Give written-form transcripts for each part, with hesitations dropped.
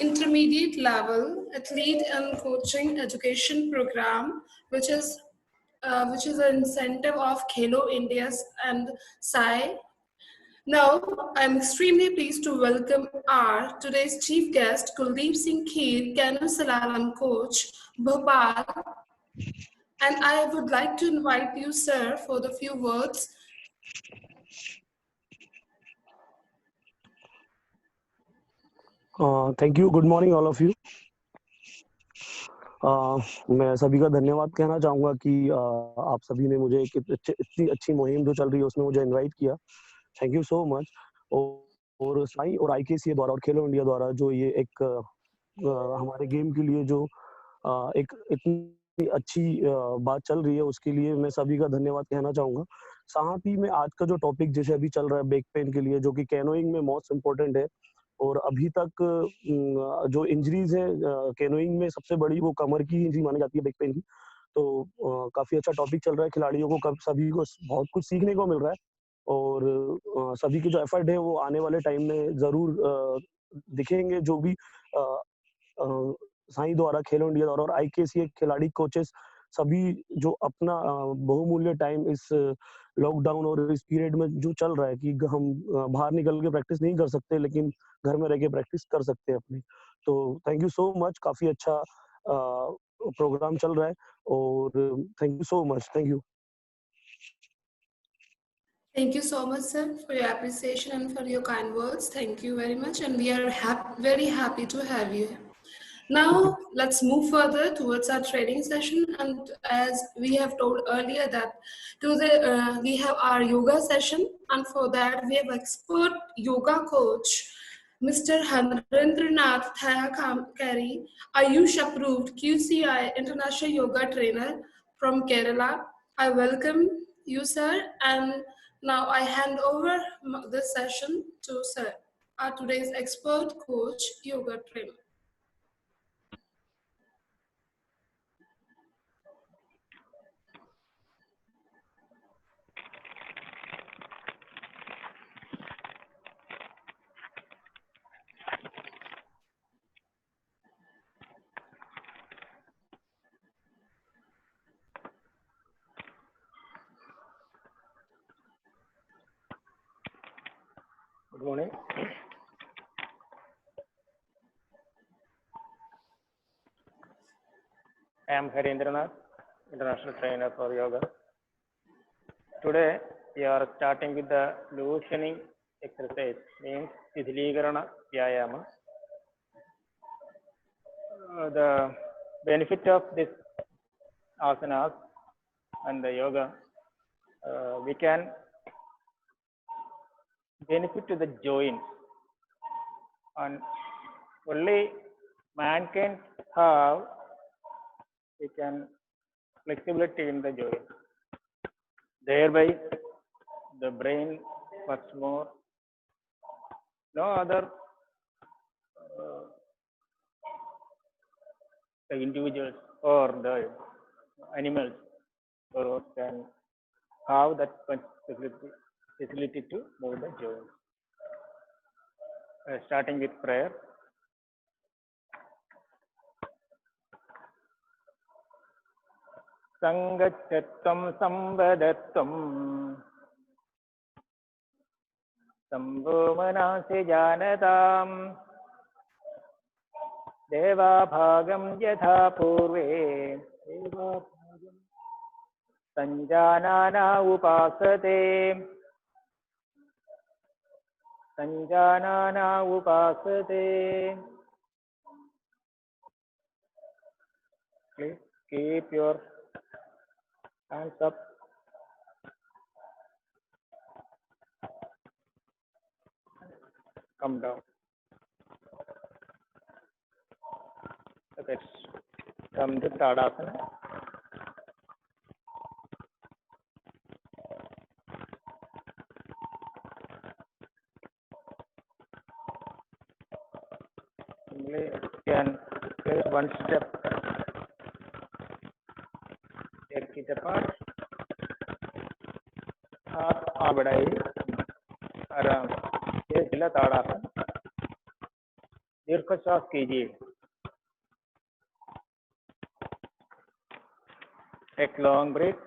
intermediate level athlete and coaching education program, which is an incentive of Khelo India's and SAI. Now, I'm extremely pleased to welcome our today's chief guest, Kuldeep Singh Kheer, Canoe Slalom coach, Bhopal, and I would like to invite you, sir, for the few words. Thank you. Good morning all of you. मैं सभी का धन्यवाद कहना चाहूँगा कि आप सभी ने मुझे एक इतनी अच्छी मुहिम जो चल रही है उसमें मुझे इनवाइट किया. Thank you so much. और साई और IKCA द्वारा और खेलो इंडिया द्वारा जो ये एक हमारे गेम के लिए जो एक इतनी अच्छी बात चल रही है उसके लिए मैं सभी का धन्यवाद कहना चाहूँगा. साथ ही में आज का जो टॉपिक जैसे अभी चल रहा है बैक पेन के लिए, जो कि कैनोइंग में मोस्ट इम्पोर्टेंट है, और अभी तक जो इंजरीज है कैनोइंग में सबसे बड़ी वो कमर की इंजरी मानी जाती है, बैक पेन की. तो काफ़ी अच्छा टॉपिक चल रहा है. खिलाड़ियों को सभी को बहुत कुछ सीखने को मिल रहा है, और सभी के जो एफर्ट है वो आने वाले टाइम में ज़रूर दिखेंगे. जो भी साई द्वारा, खेलो इंडिया द्वारा और IKCA खिलाड़ी कोचेस सभी जो अपना बहुमूल्य टाइम इस लॉकडाउन और इस पीरियड में जो चल रहा है कि हम बाहर निकल के प्रैक्टिस नहीं कर सकते, लेकिन घर में रह के प्रैक्टिस कर सकते हैं अपनी. तो थैंक यू सो मच. काफ़ी अच्छा प्रोग्राम चल रहा है, और thank you so much. Thank you. Thank you so much, sir, for your appreciation and for your kind words. Thank you very much, and we are very happy to have you. Now, let's move further towards our training session. And as we have told earlier that we have our yoga session, and for that we have expert yoga coach, Mr. Harendranath Thayakari, Ayush approved QCI international yoga trainer from Kerala. I welcome you, sir, and now I hand over this session to sir, our today's expert coach, yoga trainer. Good morning. I am Harendranath, international trainer for yoga. Today we are starting with the loosening exercise, means Shithileekarana Vyayama. The benefit of this asanas and the yoga, we can benefit to the joints, and only man can have flexibility in the joint. Thereby, the brain much more. No other the individuals or the animals can have that facility to move the joints. Starting with prayer. Sangachattam samvadattam sambho manase janatam deva bhagam yatha purve sanjanana upasate Please keep your hands up. Come down. Let's come to Tadasana. You can take one step. Take it apart. हाथ बढ़ाइए आराम से. ये जिला ताड़ासन. दीर्घ श्वास कीजिए। एक long breath.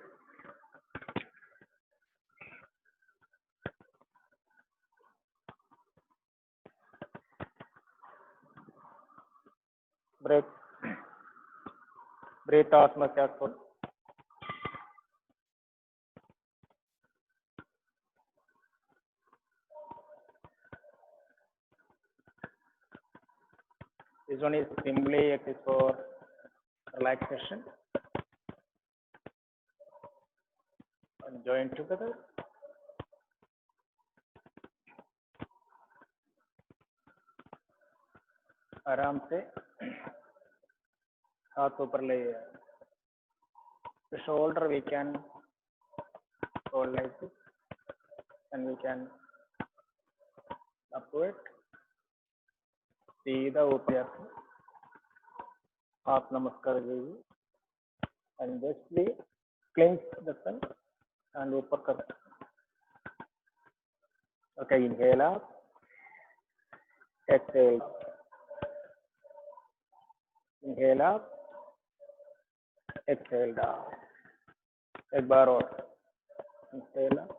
Breathe out much as possible. This one is simply exercise for relaxation and join together. आराम से हाथ ऊपर ले। The shoulder we can hold like this and we can upward. सीधा ऊपर हाथ नमस्कार कीजिए and just clench the sun and ऊपर कर। Okay, inhale up, exhale. Inhale up, exhale down. एक बार और। Inhale up,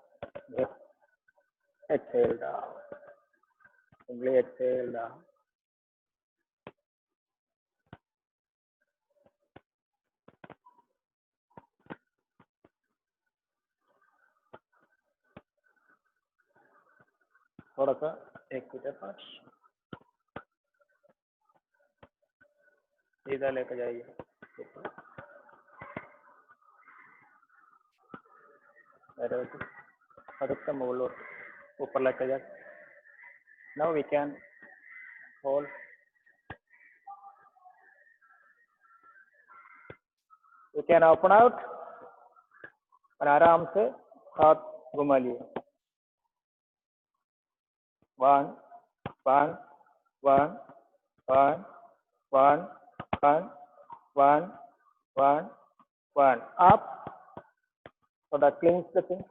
exhale down. Simply exhale down. थोड़ा सा एक फीट पास सीधा लेकर जाइए। अधिकतम बोलो ऊपर लेकर जाए। Now we can hold. You can open out और आराम से हाथ घुमा लिए। 1 1 1 1 1 1 1 1 1 up so that cleans the thing.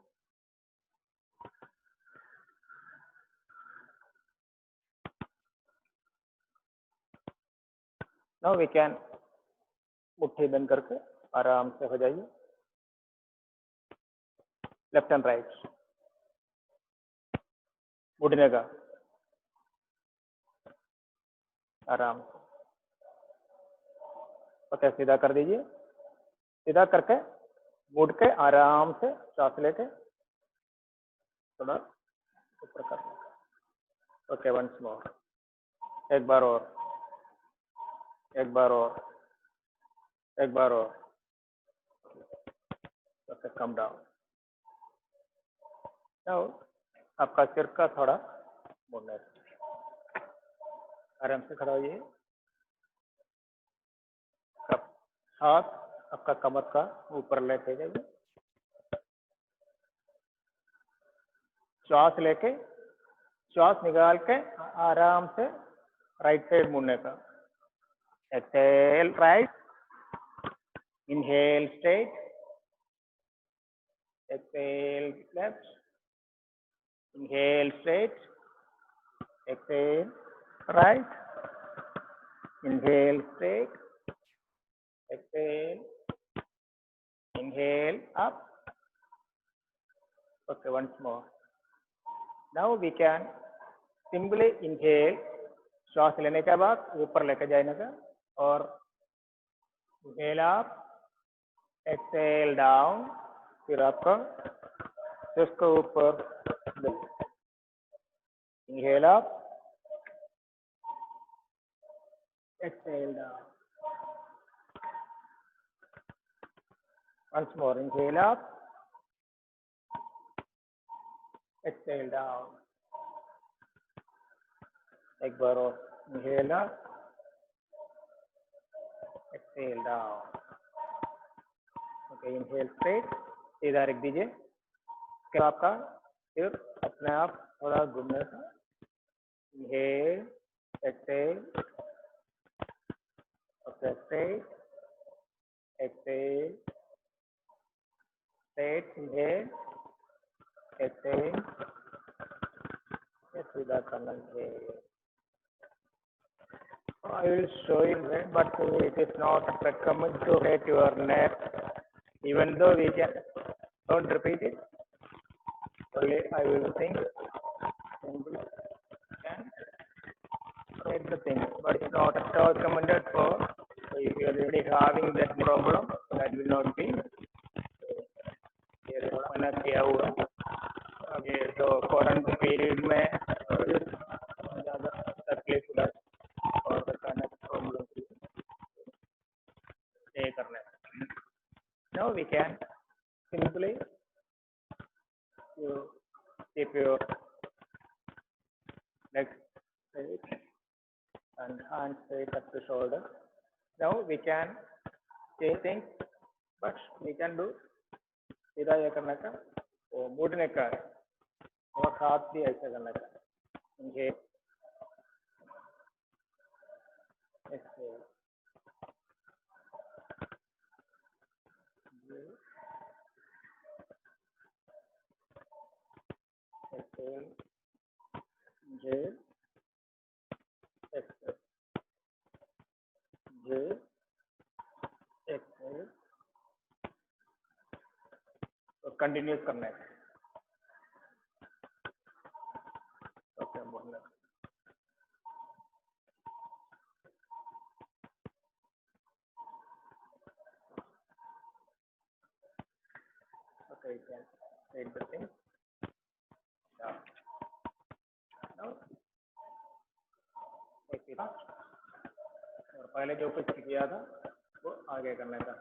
Now we can मुट्ठी बंद करके आराम से हो जाइए। लेफ्ट एंड राइट मुड़ने का आराम से। ओके, सीधा कर दीजिए। सीधा करके मुड़ के आराम से सांस लेके थोड़ा ऊपर करने का। Okay, once more. एक बार और, एक बार और, एक बार और। Okay, come down. नाउ आपका सिर का थोड़ा मुड़ना है। आराम से खड़ा होइए। हाथ आपका कमर का ऊपर लेके जाइए। श्वास लेके, श्वास निकाल के आराम से राइट साइड मुड़ने का। Exhale right, inhale straight, exhale left, inhale straight, exhale right, inhale straight, exhale, inhale up. Okay, once more. Now we can simply inhale, श्वास लेने के बाद ऊपर लेकर जाने का, और inhale up, exhale down, फिर आपका चेस्ट को ऊपर। inhale up, exhale down. Once more, inhale up, exhale down. एक बार और, inhale up, exhale down. Okay, inhale straight, सीधा रख दीजिए। फिर आपका सिर अपने आप थोड़ा घूमने का। inhale, exhale, okay, straight, exhale, straight, inhale, exhale, सीधा करना है। I will show you that, but it is not recommended to rotate your neck, even though we can. Don't repeat it. Only I will think. Simply can rotate the thing, but it's not recommended for. If you are already having that problem, that will not be. ये मैंने किया हुआ अभी तो current period में ज़्यादा तकलीफ है और बताने प्रॉब्लम ये करने now we can simply you keep your neck straight and hands straight up to shoulder. Now we can change things, but we can do सीधा ये करने का वो मुड़ने का और हाथ भी ऐसे करने का ये exhale exhale inhale exhale inhale exhale तो कंटिन्यूस करना है ओके बोलना okay you can take the thing now take it out और पहले जो कुछ किया था वो आगे करने का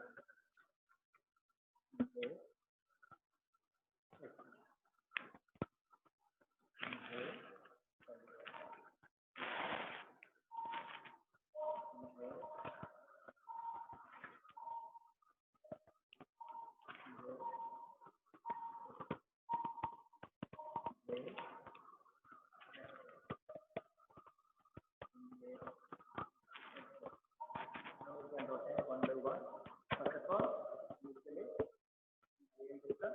one by one. First of all, usually we will do the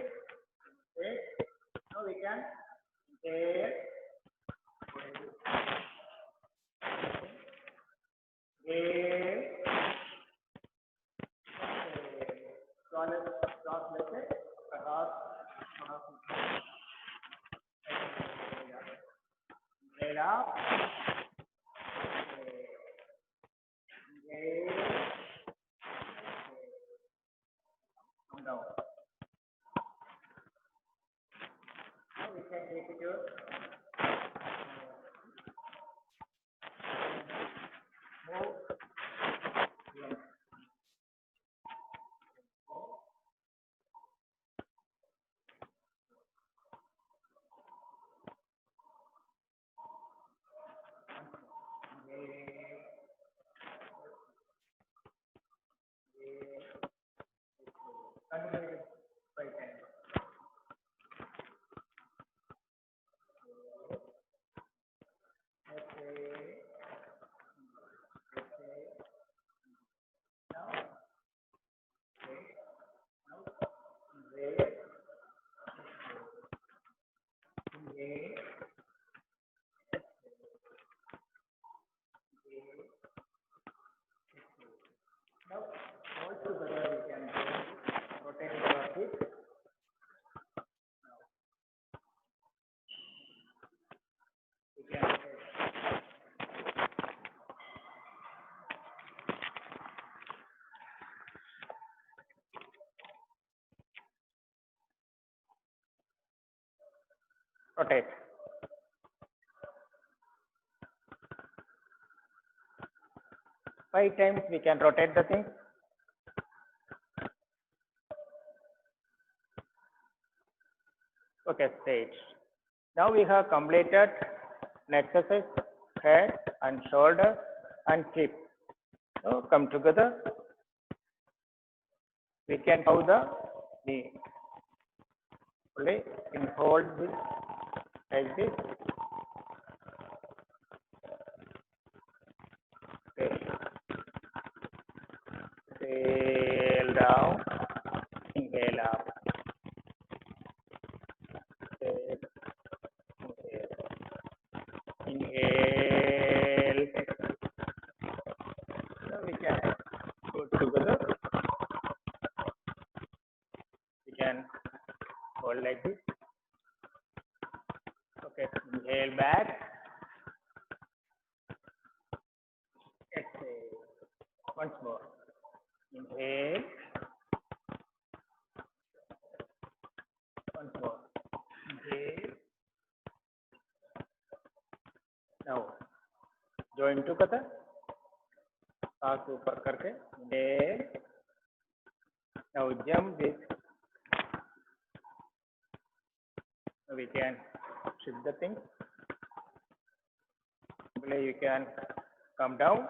now we can come down. Now we can take it to move. Right hand. Now, all together we can rotate our feet. Now, we can rotate. Rotate. Five times we can rotate the thing. Okay, stage. Now we have completed Next exercise, head and shoulder and hip. So come together. We can hold the knee. Only in hold this like this. Okay. Exhale down. Inhale up. Exhale. Inhale. So we can go together. We can hold like this. Okay, inhale back. Exhale. Once more. Inhale. Once more. Inhale. Now join together. सांस ऊपर करके inhale. Now jump this. Now we can shift the thing. You can come down.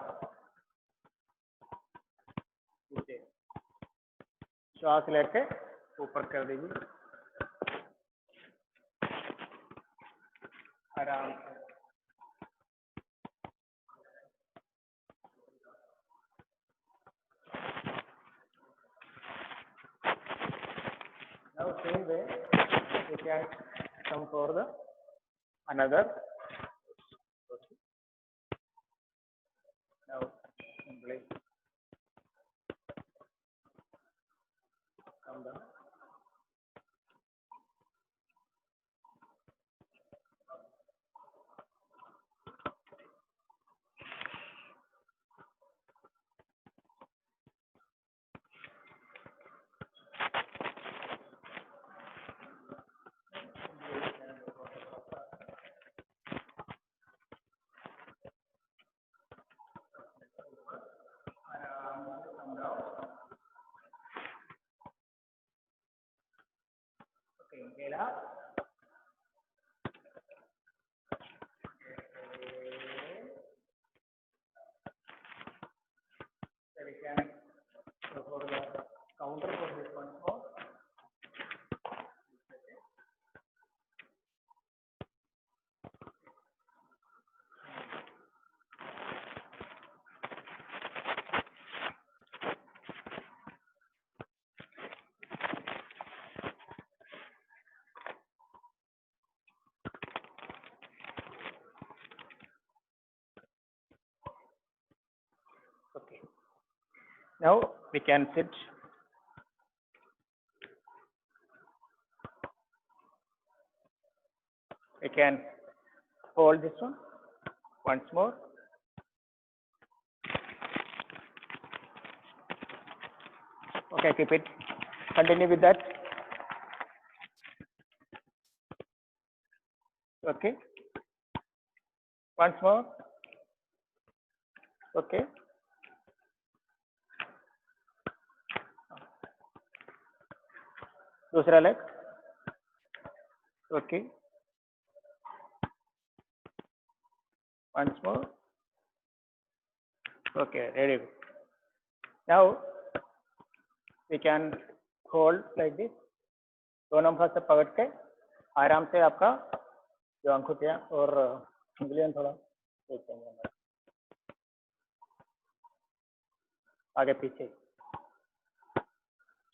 श्वास लेके ऊपर कर दीजिए आराम से. Now same way you can come for the another. Now simply come down. Okay, inhale up. So we can go for the counter for this once more. Okay. Now we can sit. We can hold this one once more. Okay, keep it. Continue with that. Okay. Once more. Okay. दूसरा leg. Okay. Once more. Okay, ready. Now we can hold like this. दोनों हाथ से पकड़ के आराम से आपका जो अंगूठियां और उंगलियां थोड़ा देखेंगे आगे पीछे.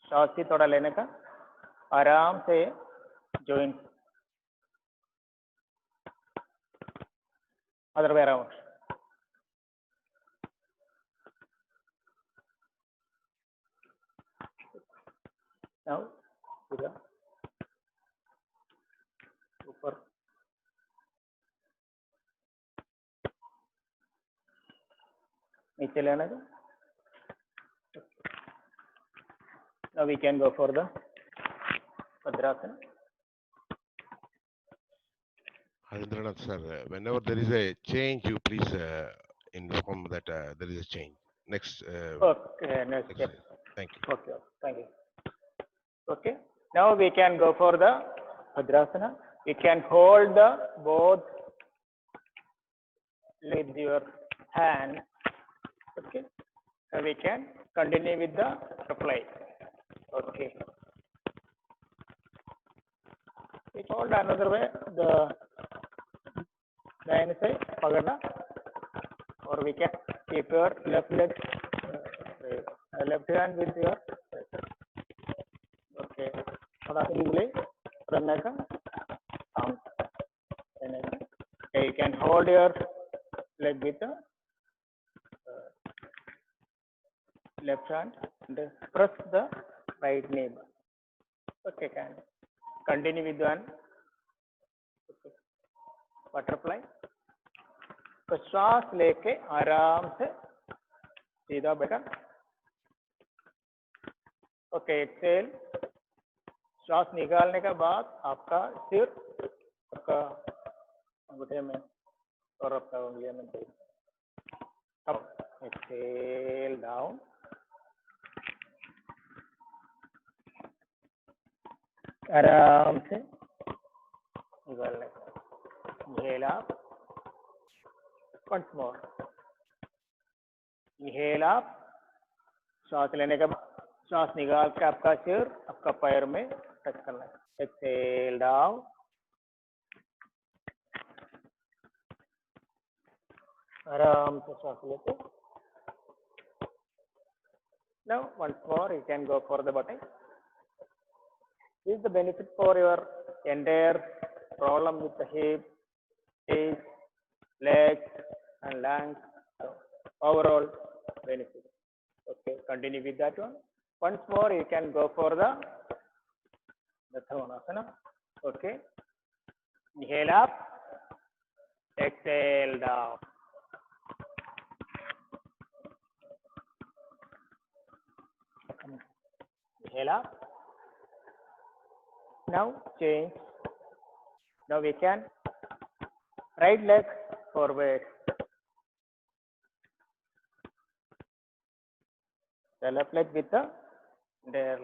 श्वास भी थोड़ा लेने का. आराम से join. Other way around. Now पूरा ऊपर नीचे लेना है. Now we can go for the Bhadrasana. Harendranath sir, whenever there is a change, you please inform that there is a change. Next. Okay, next step. Thank you. Okay, thank you. Okay, now we can go for the Bhadrasana. We can hold the both with your hand. Okay, so we can continue with the reply. Okay, we called another way the say pagana, or we can keep your left leg, left hand with your okay. You can hold your leg with the left hand and press the right knee. Okay, can continue with one. Okay. Butterfly तो श्वास लेके आराम से सीधा बैठा. Okay, exhale. श्वास निकालने के बाद आपका सिर आपका अंगूठे में और आपका उंगलियों में अब एक्सेल डाउन. आराम से निकालने का. Inhale up. Once more. Inhale up. श्वास लेने के बाद श्वास निकाल के आपका सिर आपका पैर में टच करना है. Exhale down. आराम से श्वास लेते. Now once more you can go for the button. This is the benefit for your entire problem with the hip, knees, legs and lungs. So, overall benefit. Okay, continue with that one. Once more you can go for the Dhanasana. Okay, inhale up, exhale down. Inhale up. Now change. Now we can right leg forward, the left leg with the there.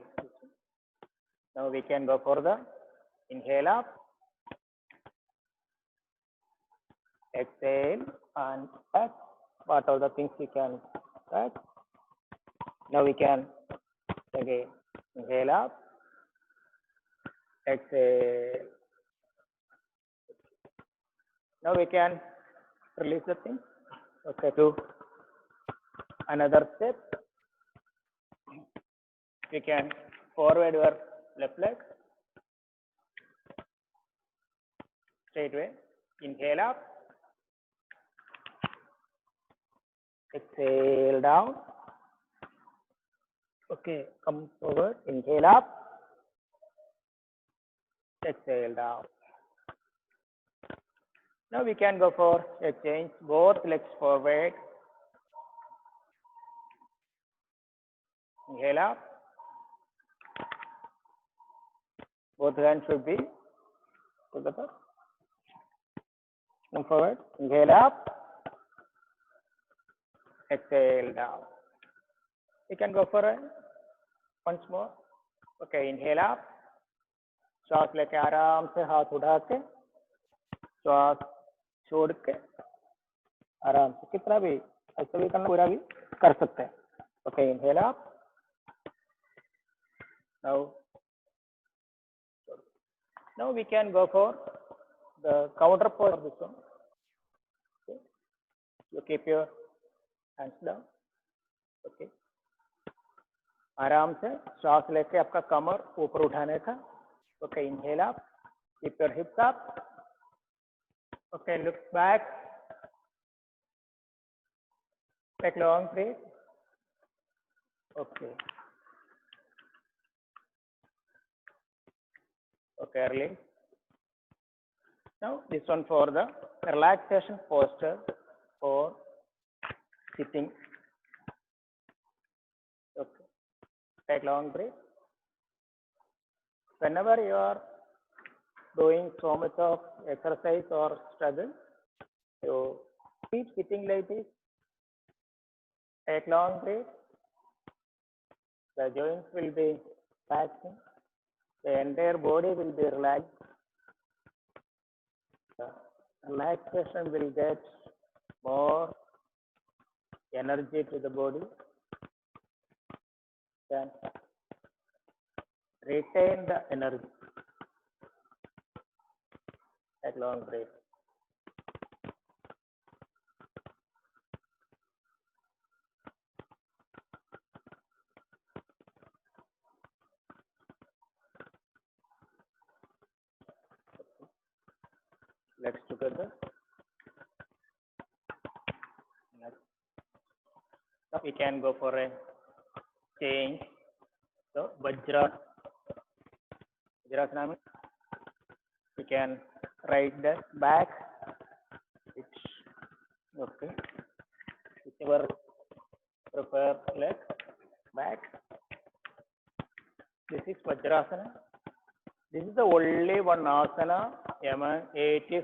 Now we can go for the inhale up, exhale and touch what are the things we can touch. Now we can again inhale up, exhale. Now we can release the thing. Okay, to another step. We can forward your left leg straight way. Inhale up, exhale down. Okay, come forward. Inhale up, exhale down. Now we can go for a change. Both legs forward. Inhale up. Both hands should be together. Come forward. Inhale up. Exhale down. You can go for it once more. Okay, inhale up. श्वास लेके आराम से हाथ उठा के श्वास छोड़ के आराम से कितना भी ऐसा भी करना, पूरा भी कर सकते हैं. Okay, inhale up. Now we can go for the counter pose of this one. Okay. You keep your hands down. Okay. आराम से श्वास लेके आपका कमर ऊपर उठाने का. Okay, inhale up. Keep your hips up. Okay, look back. Take long breath. Okay. Okay, release. Now this one for the relaxation posture for sitting. Okay. Take long breath. Whenever you are doing so much of exercise or struggle, you keep sitting like this. Take long breath. The joints will be relaxing. The entire body will be relaxed. The relaxation will get more energy to the body, can retain the energy. Take long breath. Legs together. Now we can go for a change. So Vajrasana means we can right the back. It's okay. Whichever prefer leg back. This is Vajrasana. This is the only one asana among 80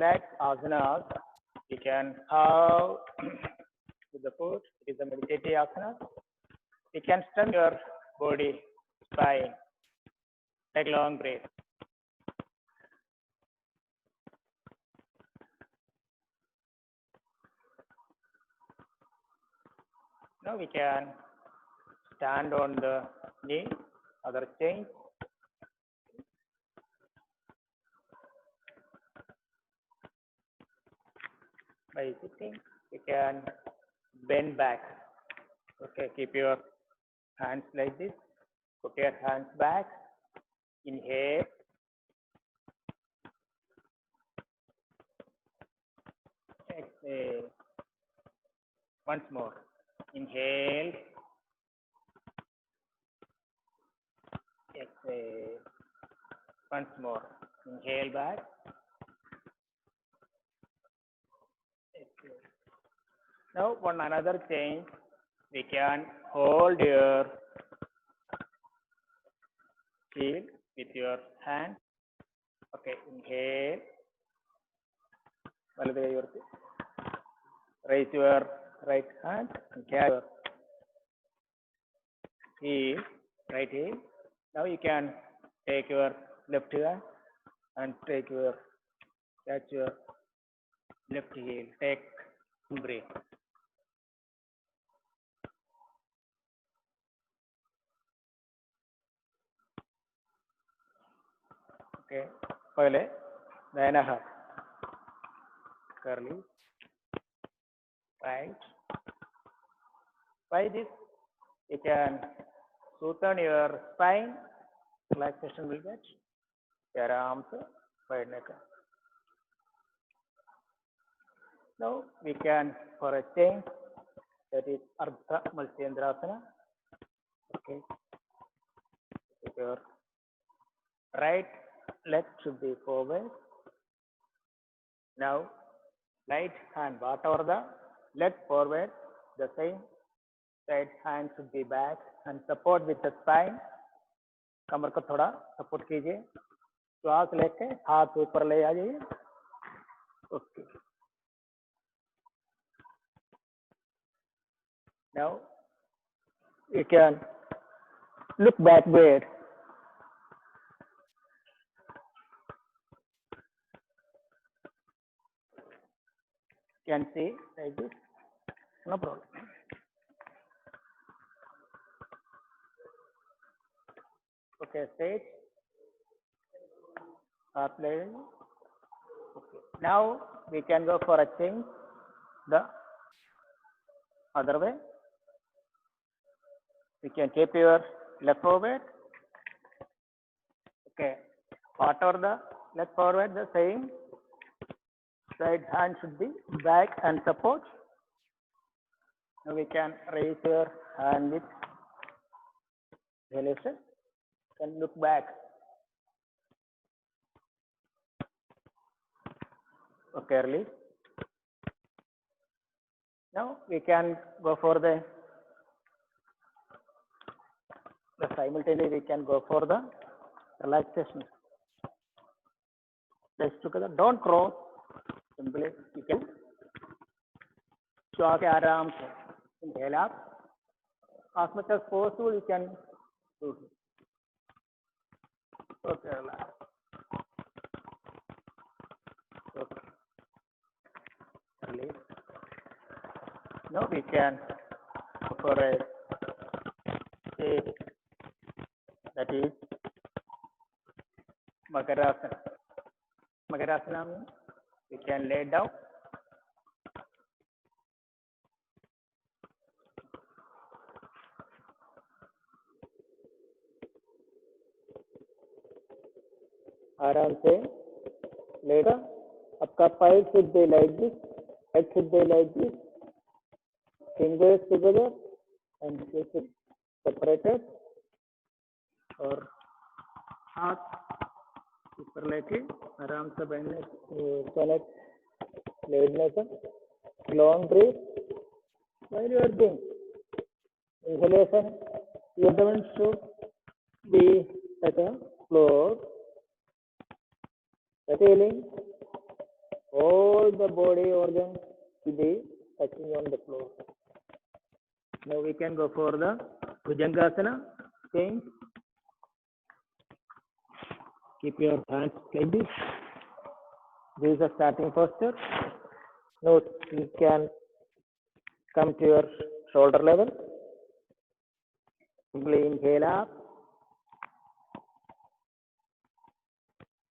leg asanas. You can have with the foot. It is a meditative asana. You can strengthen your body, spine. Take long breath. Now we can stand on the knee, other change. By sitting, you can bend back. Okay, keep your hands like this. Put your hands back. Inhale. Exhale. Once more. Inhale. Exhale. Once more. Inhale back. Exhale. Now one another change. We can hold your heel with your hand. Okay, inhale. Raise your right hand and catch your heel, right heel. Now you can take your left hand and catch your left heel. Take breath. Okay, पहले दाहिना हाथ curly, right. By this, you can smoothen your spine. Relaxation will get. आराम से बैठने का. Now we can for a change, that is Ardha Matsyendrasana. Okay. Your right leg should be forward. Now right hand back over the leg forward. The same right hand should be back and support with the spine. कमर को थोड़ा support कीजिए. श्वास लेके हाथ ऊपर ले आ जाइए. Okay. Now you can look backward. Can see like this. No problem. Okay, straight. Up leg. Okay. Now we can go for a change. The other way. We can keep your leg forward. Okay. Whatever the leg forward, the same. Right hand should be back and support. Now we can raise your hand with elevation. Can look back. Okay, release. Now we can go for the simultaneously we can go for the relaxation. Legs together. Don't cross. Simply you can श्वास आराम से inhale up. As much as possible you can do it. Okay, relax. Okay. Release. Now we can go for a shape, that is Makarasana. Makarasana means we can lay down. आराम से लेगा. आपका pipe should be like this, head should be like this, fingers together and face it separated, और हाथ ऊपर लेके आराम से बैठने लेटने का. Long breath while you are doing inhalation. Your abdomen should be at the floor. Exhaling, all the body organs will be touching on the floor. Now we can go for the Bhujangasana. Change. Keep your hands like this. This is the starting posture. Now you can come to your shoulder level. Simply inhale up.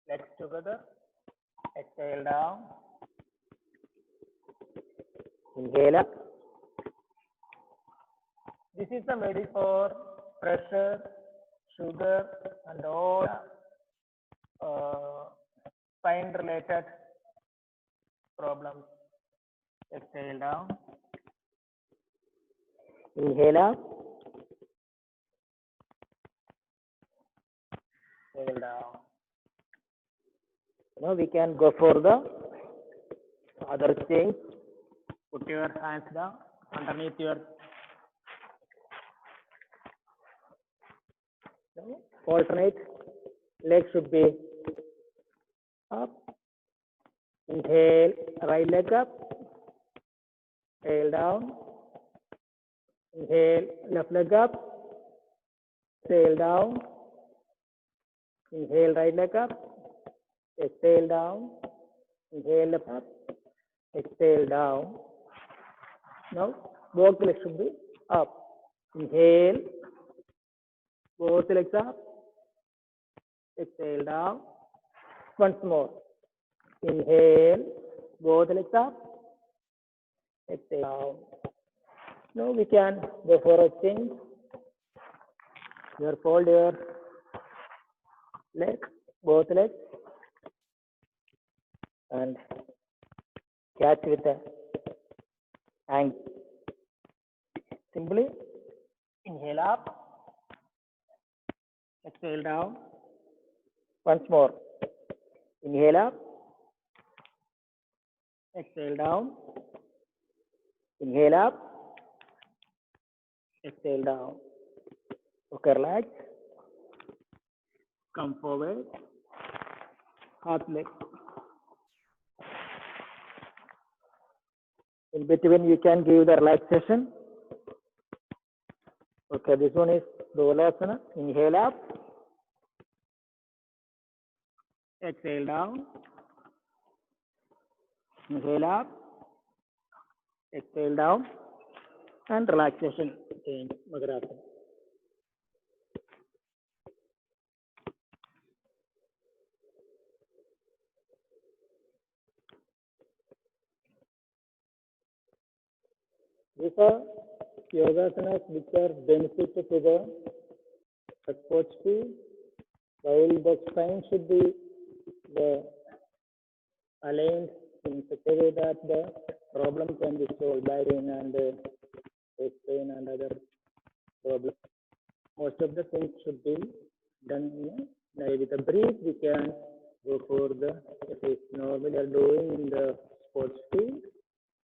Legs together. Exhale down. Inhale up. This is the medicine for pressure, sugar, and all spine related problems. Exhale down. Inhale up. Exhale down. Now we can go for the other change. Put your hands down underneath your alternate. Legs should be up. Inhale, right leg up. Exhale down. Inhale, left leg up. Exhale down. Inhale, right leg up. Exhale down. Inhale, left up. Exhale down. Now both legs should be up. Inhale, both legs up. Exhale down. Once more. Inhale, both legs up. Exhale down. Now we can go for a change. You fold your legs, both legs, and catch with the angle. Simply inhale up, exhale down. Once more. Inhale up, exhale down. Inhale up, exhale down. Okay, relax. Come forward. Half leg. In between, you can give the relaxation. Okay, this one is Dholasana. Inhale up. Exhale down. Inhale up. Exhale down. And relaxation. Change. Makarasana. These are yogasanas which are beneficial to the sports field, while the spine should be aligned in such a way that the problem can be solved, back pain and waist pain and other problems. Most of the things should be done with a breath. We can go for the, if it's normally are doing in the sports field,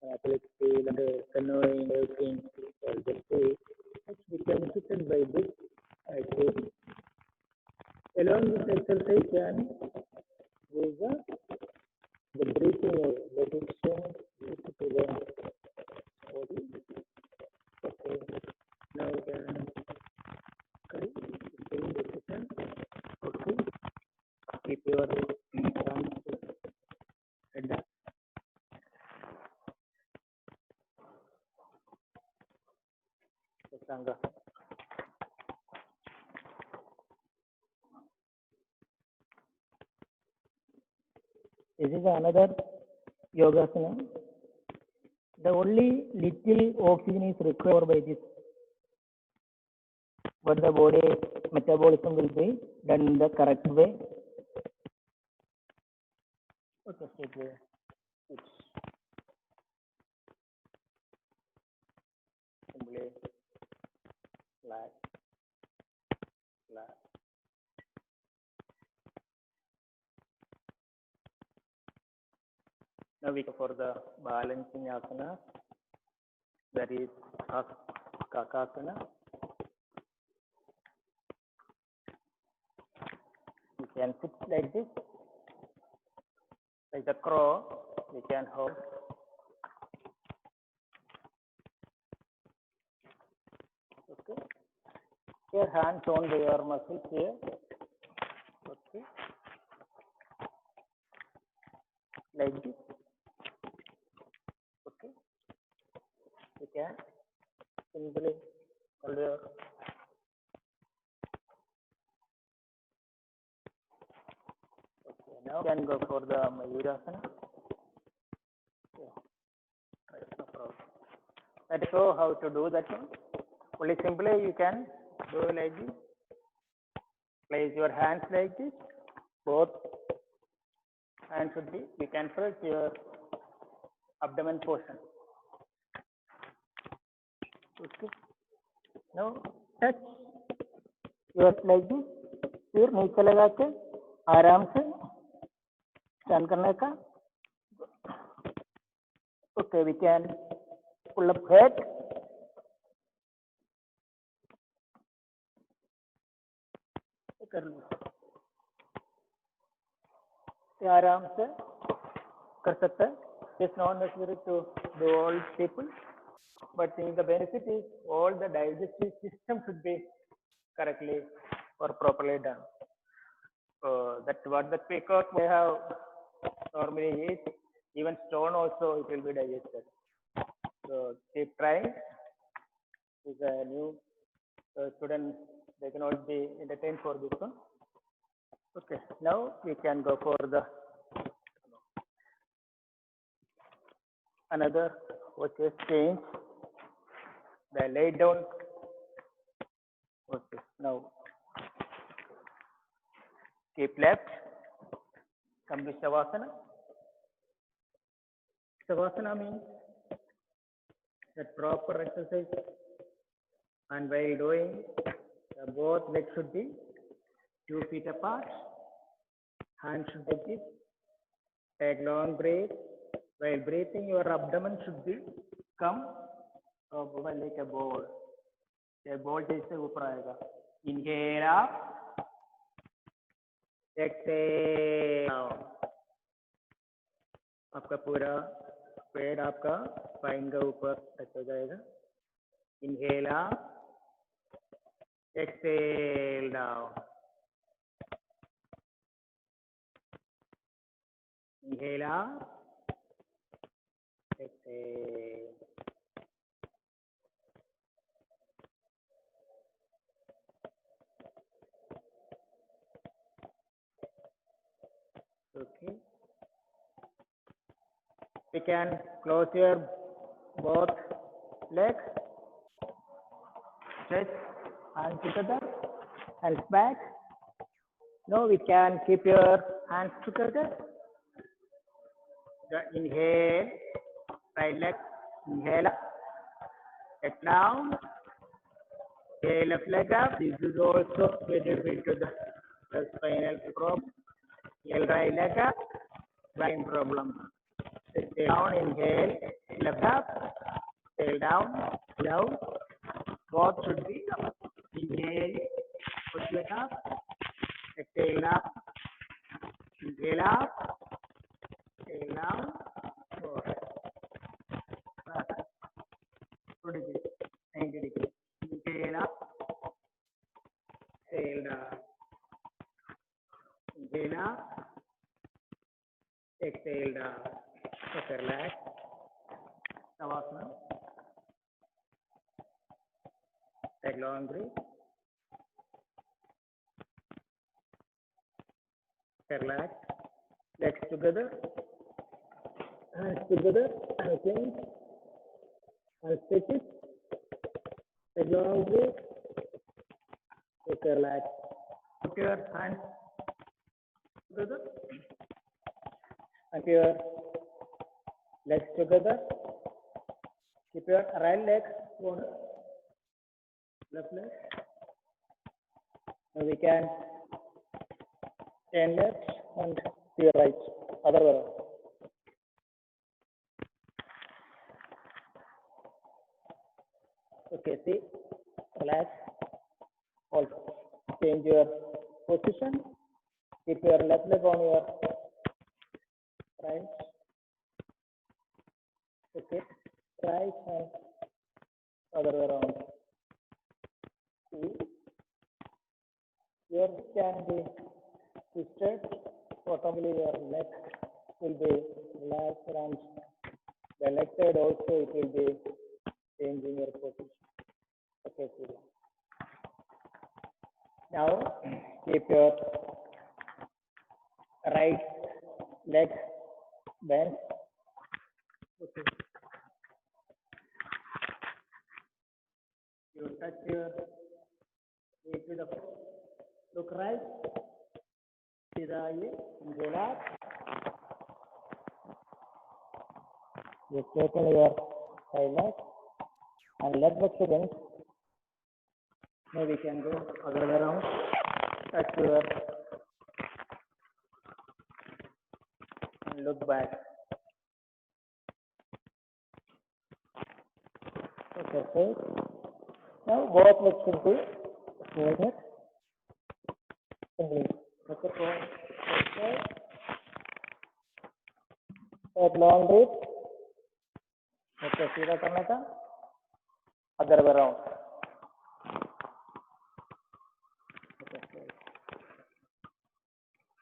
athletic field, and canoeing, racing, or the field, we can sit by this activity. Along with exercise, can use the breathing, that is shown to the body. Okay. Now we can change the position. Okay. Keep your arms head up. Ashtanga. This is another yogasana. The only little oxygen is required by this, but the body metabolism will be done in the correct way. Okay, straight way. Simply flat, flat. Now we go for the balancing asana, that is kakasana. You can sit like this, like the crow. You can hold. Okay. Your hands on your muscles here. Okay. Like this. Okay. You can simply hold your. Okay. Now you can go for the Mayurasana. Yeah. Right, no problem. Let us show how to do that one. Only simply you can do like this. Place your hands like this. Both hands should be. You can press your abdomen portion. Okay. Now touch your like this. फिर नीचे लगा के आराम से stand करने का. Okay, we can pull up head. कर लो. आराम से कर सकते हैं. It's not necessary to do all people, but the benefit is all the digestive system should be correctly or properly done. That's what the peacock they have normally eat. Even stone also it will be digested. So keep trying. Is a new student, they can all be entertained for this one. Okay, now we can go for the another which is change the lay down. Okay, now keep left, come to Shavasana. Shavasana means that proper exercise, and while doing both legs should be 2 feet apart, hands should be this. Take long breath. While breathing, your abdomen should be come over like a ball. A ball जैसे ऊपर आएगा. Inhale up, exhale down. आपका पूरा पैर आपका spine का ऊपर touch हो जाएगा. Inhale up, exhale down. Inhale up, exhale. Okay. We can close your both legs. Stretch hands together, hands back. Now we can keep your hands together. Inhale, right leg, inhale up, get down, okay, left leg up. This is also benefit to the spinal problem. Inhale, right leg up, spine problem. Stay down, inhale, left up, tail down, down. Both should be up. Inhale, push leg up, exhale up, inhale up, exhale down. What is it? 90 degrees. Inhale up, exhale down. Inhale up, exhale down. Okay, relax. Shavasana. Take long breath. Relax. Legs together. Hands together. And clench. And stretch it. Take long breath. Just relax. Put your hands together. And your legs together. Keep your right leg on left leg. Now we can turn left and to your right. Other way around. Okay, see, relax. Also, change your position. Keep your left leg on your right. Okay, right and other way around. See, your can be twisted. Automatically your neck will be relaxed and the leg side also it will be changing your position. Okay, see. Now keep your right leg bent. Okay. You touch your knee to the floor. Look right. सीधा ये relax. You straighten your side leg and leg flexion. Now we can go other way around. Touch your and look back. Okay, so now both legs should be folded. Okay, take long breath. Okay, सीधा करना था. Other way around. Okay, so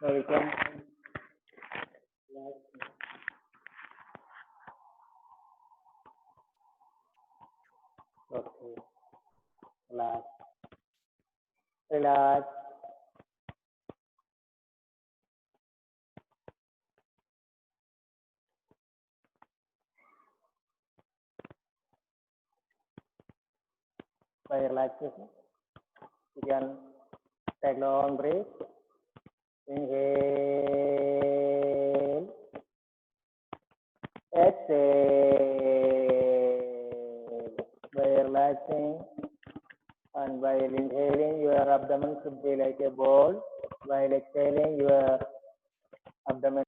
now we can okay, relax, relax. By relaxation, you can take long breath. Inhale, exhale. By relaxing and while inhaling, your abdomen should be like a ball. While exhaling, your abdomen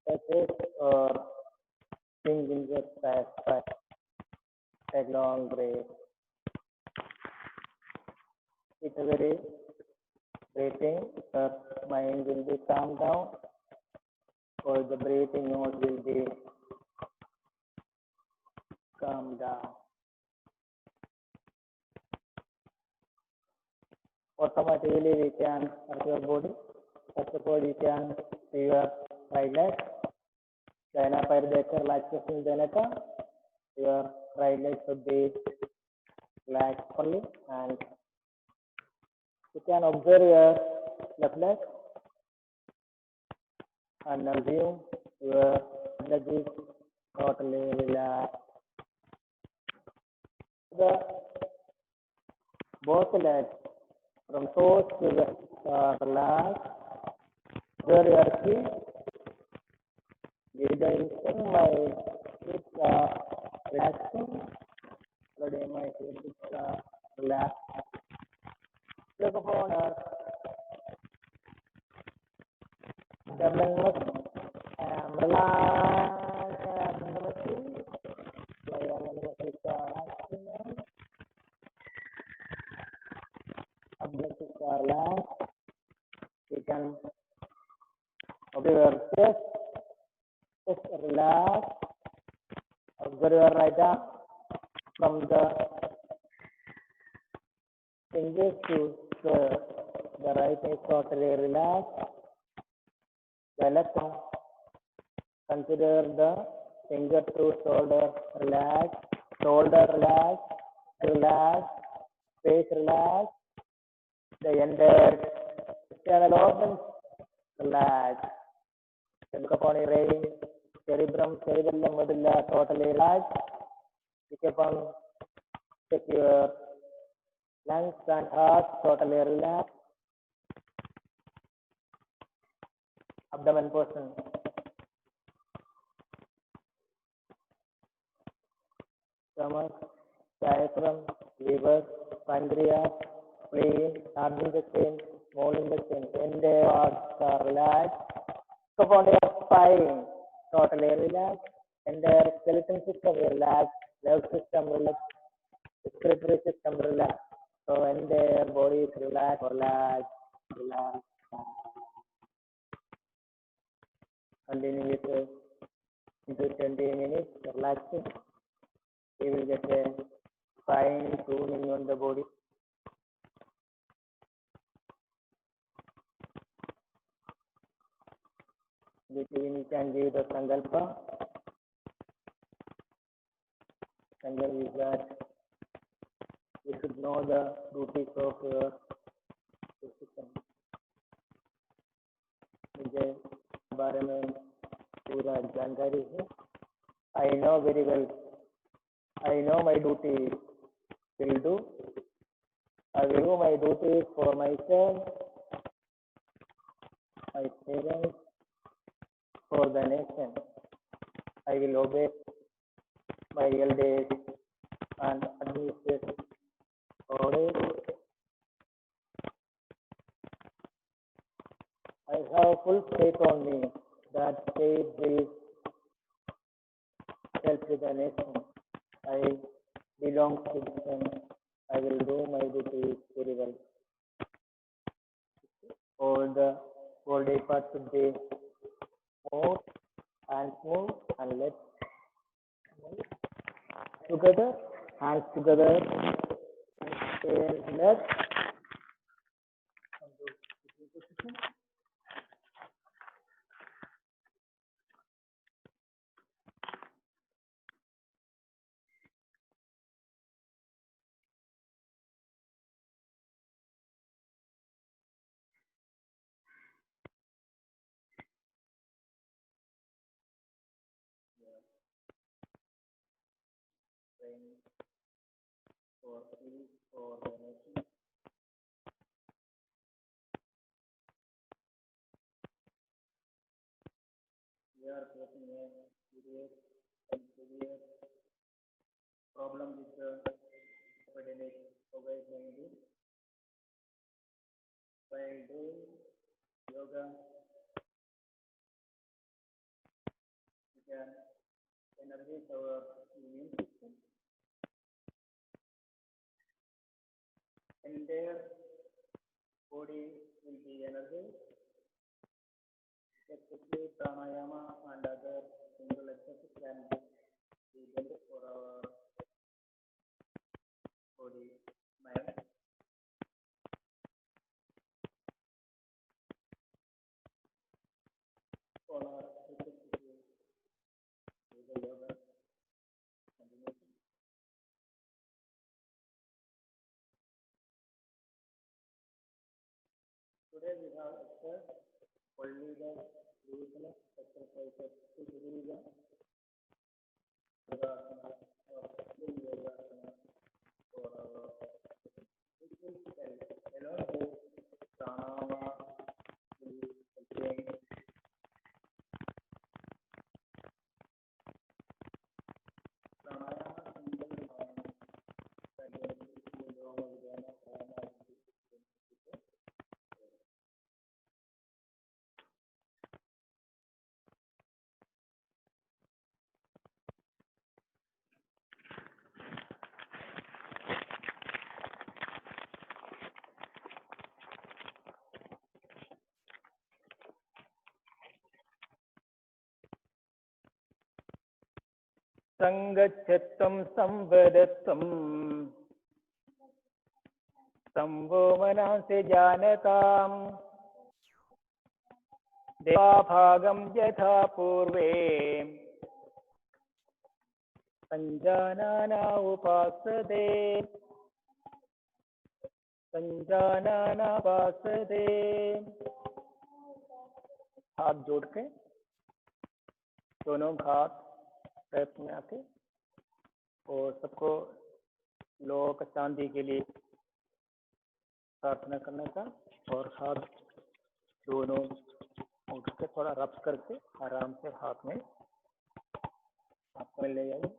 touches or sinks in your chest. Take long breath. It's a very breathing, your mind will be calmed down, or the breathing nose will be calmed down. Automatically we can hurt your body. First of all, you can see your right leg. China पैर देखकर relaxation देने का. Your right leg should be relaxed fully, and you can observe your left leg and assume your leg is totally relaxed. Both legs from toes to the relaxed. Where your feet, the instant my feet are relaxing. Already my feet are relaxed. Look upon our abdomen muscle. Relax abdomen muscle. Abdomen muscles are relaxed. You can observe your chest. Just relax. Observe your right arm from the fingers to the right is totally relaxed. The left arm, consider the finger to shoulder relaxed, shoulder relaxed, relaxed, face relaxed, the entire external organs relaxed. The brain, cerebellum, medulla totally relaxed. You can check your lungs and heart totally relaxed. Abdomen portion. Stomach, diaphragm, liver, pancreas, spleen, large intestine, small intestine, entire organs are relaxed. Upon your spine, totally relaxed. Entire skeleton system relaxed. Nerve system relaxed. Respiratory system relaxed. So entire body is relaxed, relaxed, relaxed. Continue with into 20 minutes, relaxing. We will get a fine tuning on the body. Between you can give the sankalpa. Sankalpa is that you should know the duties of your system. मुझे बारे में पूरा जानकारी है. I know very well. I know my duty will do. I will do my duty for myself, my parents, for the nation. I will obey my elders and administrative orders. I have full faith on me that faith will help to the nation. I belong to them. I will do my duty very well. All the body parts should be moved and move and let together, hands together, and left. For peace, for the nation. We are facing a serious and severe problem with the epidemic COVID-19. By doing yoga, we can energize our immune system. Entire body will be energized, especially pranayama and other single exercises can be done for our body, mind. All our exercises with the yoga continuation. Today we have exercised only the usual exercises to do the yoga or full yoga for our physical health. Along with pranayama will help pranayama simple mind संगच्छत्वं संवदत्वं संवो मनांसि जानताम् देवाभागं यथा पूर्वे संजानाना उपासते संजाननापासते। हाथ जोड़ के दोनों हाथ पैर में आके और सबको लोक शांति के लिए प्रार्थना करने का और हाथ दोनों उठ के थोड़ा रब करके आराम से हाथ में आपको ले जाइए।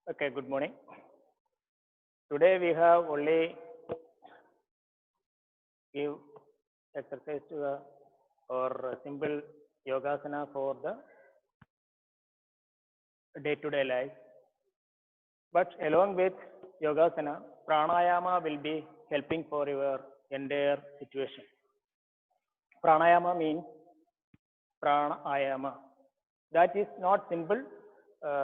Okay, good morning. Today we have only give exercise to the or simple yogasana for the day-to-day life. But along with yogasana, pranayama will be helping for your entire situation. Pranayama means pranayama. That is not simple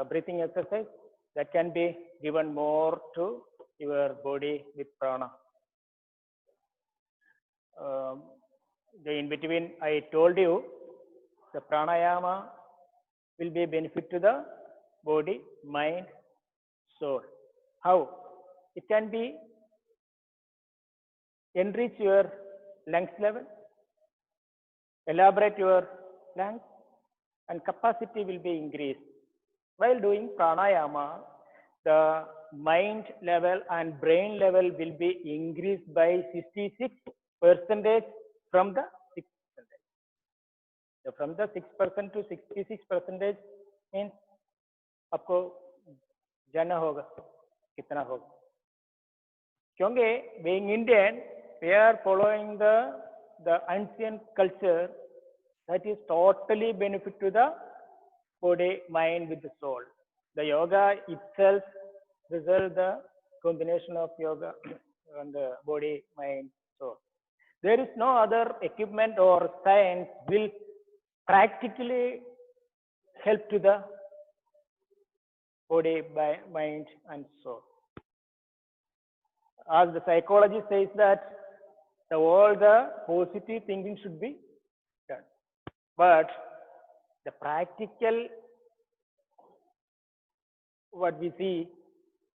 breathing exercise. That can be given more to your body with prana. In between, I told you the pranayama will be a benefit to the body, mind, soul. How? It can be enrich your lungs level, elaborate your lungs, and capacity will be increased. While doing pranayama, the mind level and brain level will be increased by 66% from the 6%. So from the 6% to 66% means आपको जानना होगा कितना होगा, क्योंकि being Indian, we are following the ancient culture that is totally benefit to the body, mind with the soul. The yoga itself results the combination of yoga and the body, mind, soul. There is no other equipment or science will practically help to the body, mind, and soul. As the psychology says that all the positive thinking should be done, but the practical what we see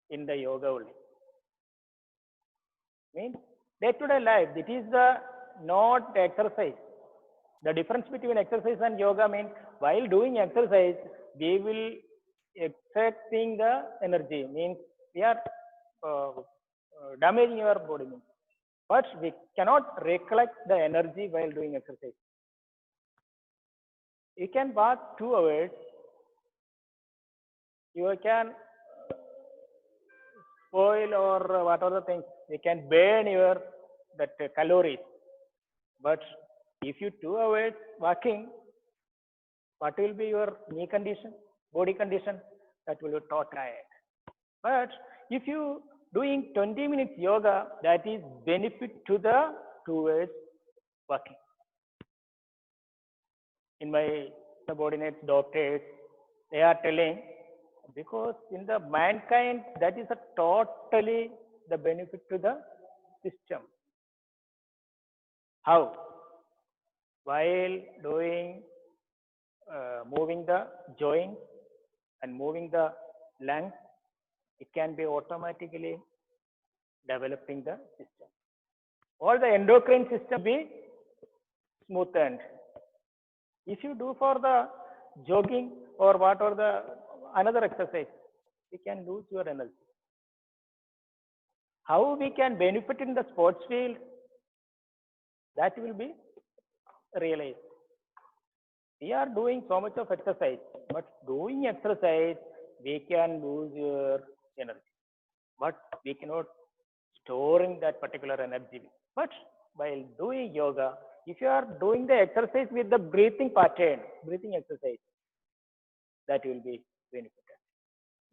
in the yoga only means day-to-day life. It is the not exercise. The difference between exercise and yoga means while doing exercise, we will extracting the energy, means we are damaging your body, but we cannot recollect the energy while doing exercise. You can walk 2 hours, you can spoil or what other things, you can burn your that calories, but if you 2 hours walking, what will be your knee condition, body condition? That will be totally tired. But if you doing 20 minutes yoga, that is benefit to the 2 hours walking. In my subordinates, doctors, they are telling, because in the mankind, that is a totally the benefit to the system. How? While doing moving the joint and moving the lungs, it can be automatically developing the system. All the endocrine system be smoothened. If you do for the jogging or what or the another exercise, we can lose your energy. How we can benefit in the sports field? That will be realized. We are doing so much of exercise. but doing exercise, we can lose your energy, but we cannot storing that particular energy. But while doing yoga, if you are doing the exercise with the breathing pattern, breathing exercise, that will be benefited.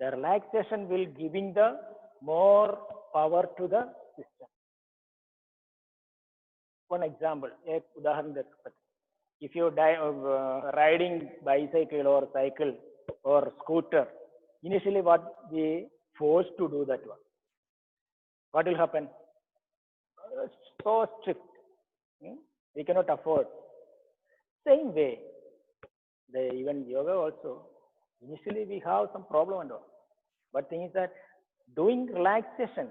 The relaxation will giving the more power to the system. One example, एक उदाहरण दे सकते हैं. If you riding bicycle or cycle or scooter, initially what we forced to do that one. What will happen? So strict. We cannot afford. Same way, even yoga also, initially we have some problem and all. But thing is that doing relaxation,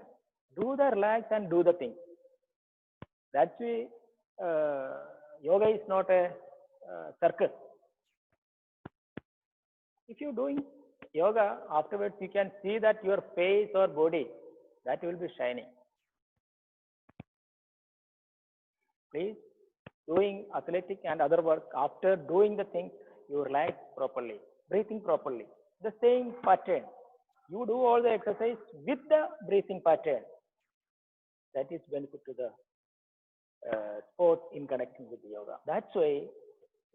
do the relax and do the thing. That's why yoga is not a circus. If you're doing yoga, afterwards you can see that your face or body, that will be shining. Please, doing athletic and other work, after doing the thing, you relax properly, breathing properly. The same pattern. You do all the exercise with the breathing pattern. That is benefit to the sport in connecting with the yoga. That's why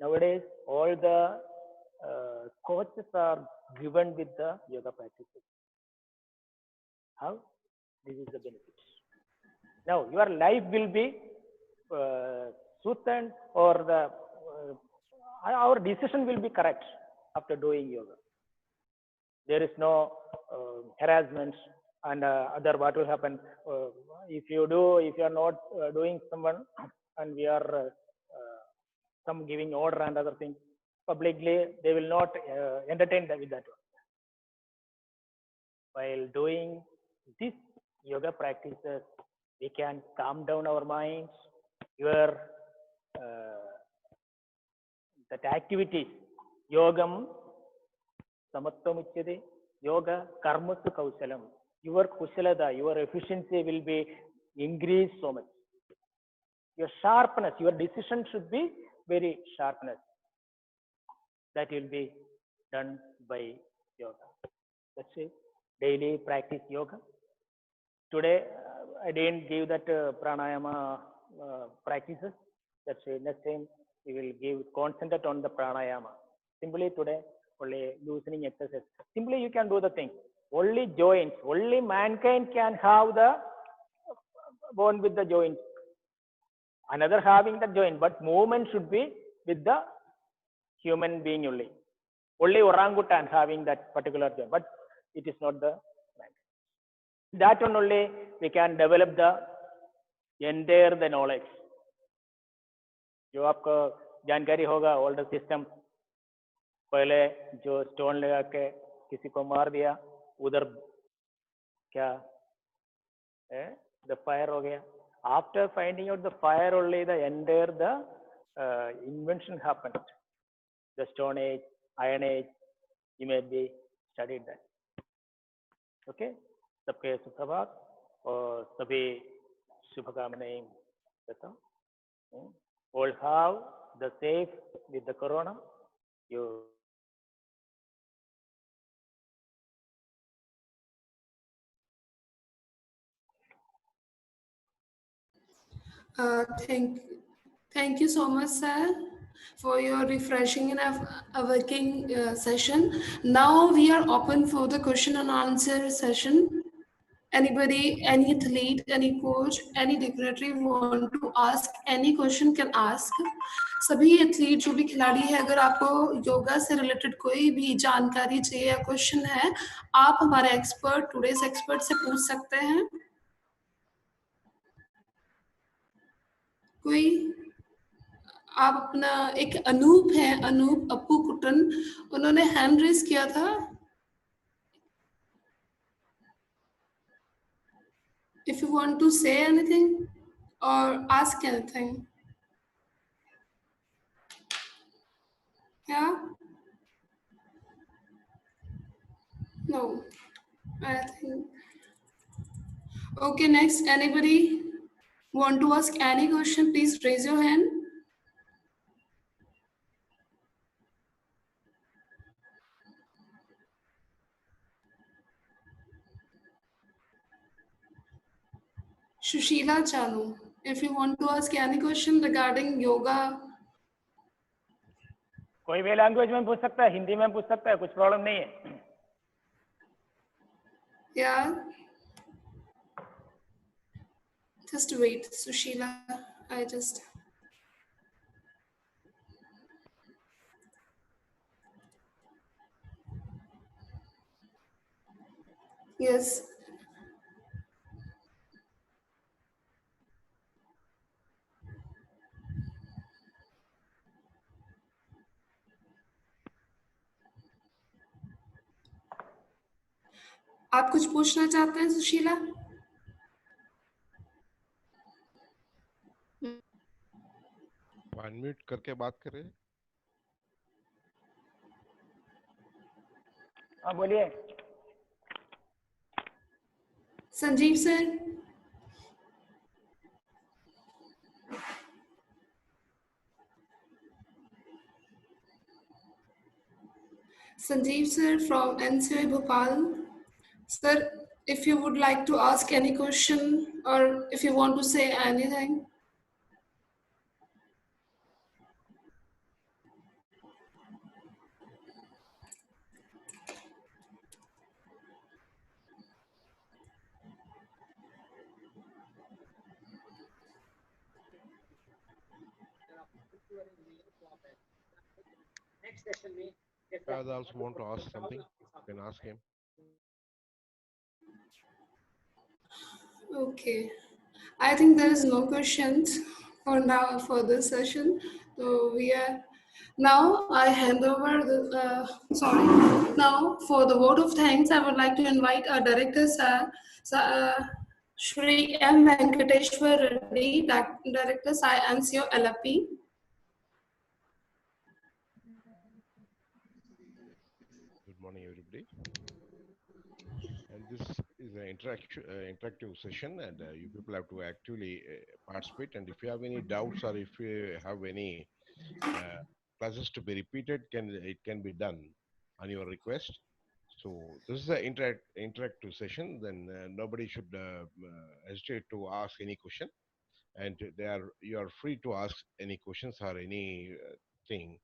nowadays all the coaches are given with the yoga practices. How? This is the benefit. Now your life will be smoothened, or the our decision will be correct after doing yoga. There is no harassment and other what will happen if you are not doing someone and we are some giving order and other things publicly, they will not entertain with that one. While doing this yoga practices, we can calm down our minds. Your that activities, yogam samatvamuchyate, yoga karmasu kausalam. Your kushalada, your efficiency will be increased so much. Your sharpness, your decision should be very sharpness. That will be done by yoga. That's it. Daily practice yoga. Today I didn't give that pranayama practices. That's it. Next time we will give concentrate on the pranayama. Simply today only loosening exercise. Simply you can do the thing. Only joints. Only mankind can have the bone with the joints. Another having the joint, but movement should be with the human being only. Only orangutan having that particular joint, but it is not the mankind. That one only we can develop the entire the knowledge. जो आपको जानकारी होगा older system, पहले जो stone लगा के किसी को मार दिया, उधर क्या the fire हो गया. After finding out the fire only, the entire the invention happened. The Stone Age, Iron Age, you may be studied that. Okay, सबके सुप्रभात और सभी शुभकामनाएं देता हूँ. All have the safe with the corona. You Thank you so much, sir, for your refreshing and working session. Now we are open for the question and answer session. Anybody, any athlete, any coach, any dignitary want to ask any question can ask. सभी athlete जो भी खिलाड़ी है, अगर आपको योगा से related कोई भी जानकारी चाहिए या क्वेश्चन है, आप हमारे एक्सपर्ट टुडेस एक्सपर्ट से पूछ सकते हैं. कोई आप अपना एक अनूप है, अनूप अप्पू कुटन, उन्होंने हैंड रेज किया था. If you want to say anything or ask anything. Yeah? No. I think. Okay, next. Anybody want to ask any question? Please raise your hand. Shushila Chanu, if you want to ask any question regarding yoga, कोई भी language में पूछ सकता है, हिंदी में पूछ सकता है, कुछ प्रॉब्लम नहीं है. yeah, just wait, Sushila. I just. Yes. आप कुछ पूछना चाहते हैं सुशीला? अनम्यूट करके बात करें. हाँ बोलिए. Sanjeev sir, Sanjeev sir from NCI Bhopal. Sir, if you would like to ask any question or if you want to say anything. I also want to ask something. You can ask him. Okay. I think there is no questions for now for this session. So we are now I hand over the sorry. Now for the vote of thanks, I would like to invite our director sir, Shri M. Venkateshwar Reddy, Director Sai NCO LFP. Good morning, everybody. And this is an interactive session, and you people have to actively participate. And if you have any doubts or if you have any classes to be repeated, it can be done on your request. So this is an interactive session. Then nobody should hesitate to ask any question, and you are free to ask any questions or any thing.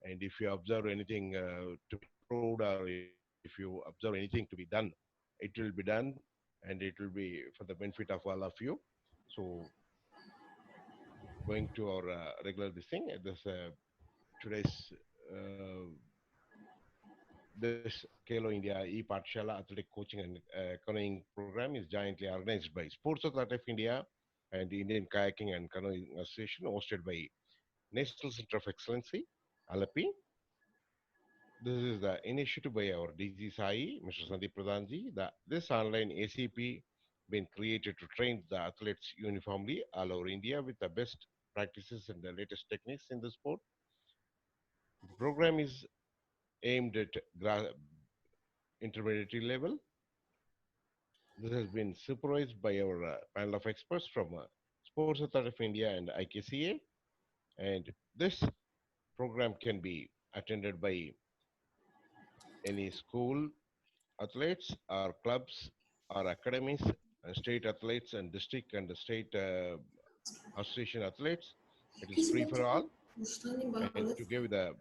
And if you observe anything to be improved, or if you observe anything to be done, it will be done, and it will be for the benefit of all of you. So going to our regular this thing, today's this Kalo India e-Pathshala Athletic Coaching and Canoeing Program is jointly organized by Sports Authority of India and Indian Kayaking and Canoeing Association, hosted by National Center of Excellency, Alapi. This is the initiative by our DG Sai, Mr. Sandeep Pradhanji. This online ACP been created to train the athletes uniformly all over India with the best practices and the latest techniques in the sport. The program is aimed at intermediate level. This has been supervised by our panel of experts from Sports Authority of India and IKCA. And this program can be attended by any school athletes or clubs or academies, state athletes and district and state association athletes. It is free for all and to give the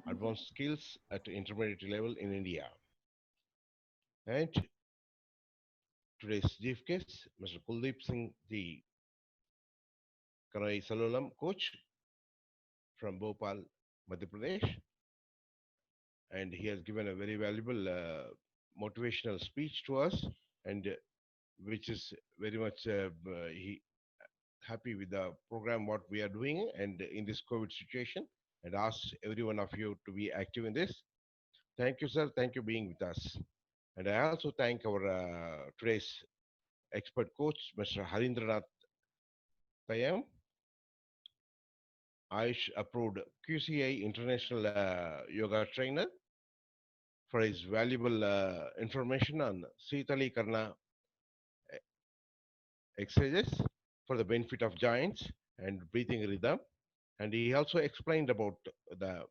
advanced skills at intermediate level in India. And today's chief guest, Mr. Kuldeep Singh, the Kanai Salolam coach from Bhopal, Madhya Pradesh. And he has given a very valuable motivational speech to us, and which is very much he happy with the program what we are doing and in this COVID situation, and asks every one of you to be active in this. Thank you, sir. Thank you being with us. And I also thank our today's expert coach, Mr. Harindranath Tayam, Ayush approved QCI International Yoga Trainer, for his valuable information on Sitali Karna exercises for the benefit of joints and breathing rhythm. And he also explained about the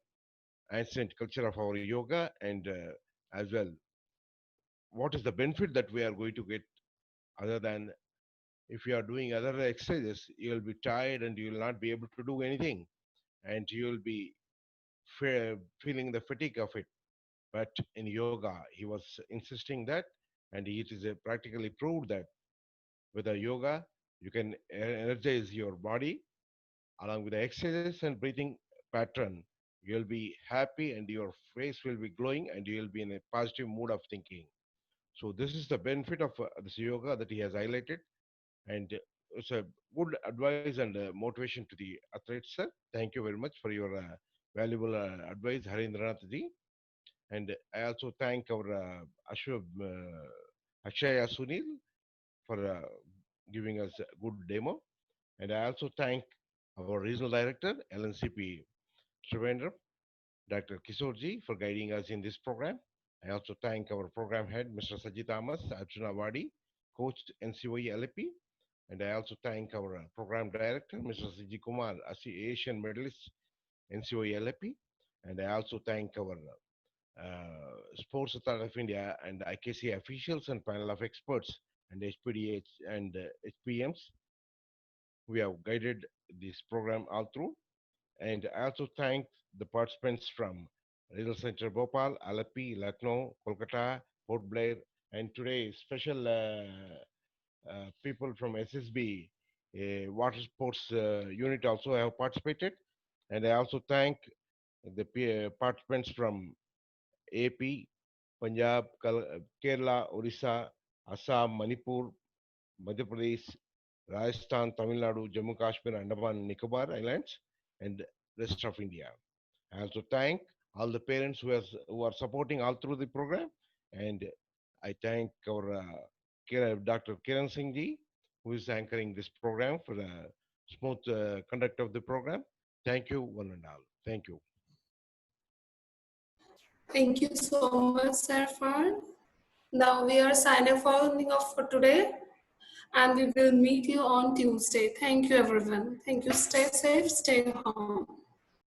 ancient culture of our yoga and as well what is the benefit that we are going to get other than if you are doing other exercises, you will be tired and you will not be able to do anything, and you will be feeling the fatigue of it. But in yoga, he was insisting that, and it is practically proved that with the yoga, you can energize your body along with the exercises and breathing pattern. You'll be happy and your face will be glowing and you'll be in a positive mood of thinking. So this is the benefit of this yoga that he has highlighted, and it's a good advice and motivation to the athletes, sir. Thank you very much for your valuable advice, Harindranath ji. And I also thank our Akshaya Sunil for giving us a good demo. And I also thank our regional director, LNCP Trivandrum, Dr. Kisorji, for guiding us in this program. I also thank our program head, Mr. Sajid Amas, Arjuna Wadi, coach NCOE LP. And I also thank our program director, Mr. Siji Kumar, Asian medalist, NCOE LP. And I also thank our Sports Authority of India and IKC officials and panel of experts and HPDH and HPMs. We have guided this program all through. And I also thank the participants from Regional Center Bhopal, Alapi, Lucknow, Kolkata, Port Blair, and today special people from SSB water sports unit also have participated. And I also thank the participants from AP, Punjab, Kerala, Orissa, Assam, Manipur, Madhya Pradesh, Rajasthan, Tamil Nadu, Jammu Kashmir, Andaman, and Nicobar Islands, and rest of India. I also thank all the parents who are supporting all through the program, and I thank our Dr. Kiran Singh ji, who is anchoring this program for the smooth conduct of the program. Thank you, one and all. Thank you. Thank you so much, Sir Farn. Now we are signing off for today, and we will meet you on Tuesday. Thank you, everyone. Thank you. Stay safe, stay home.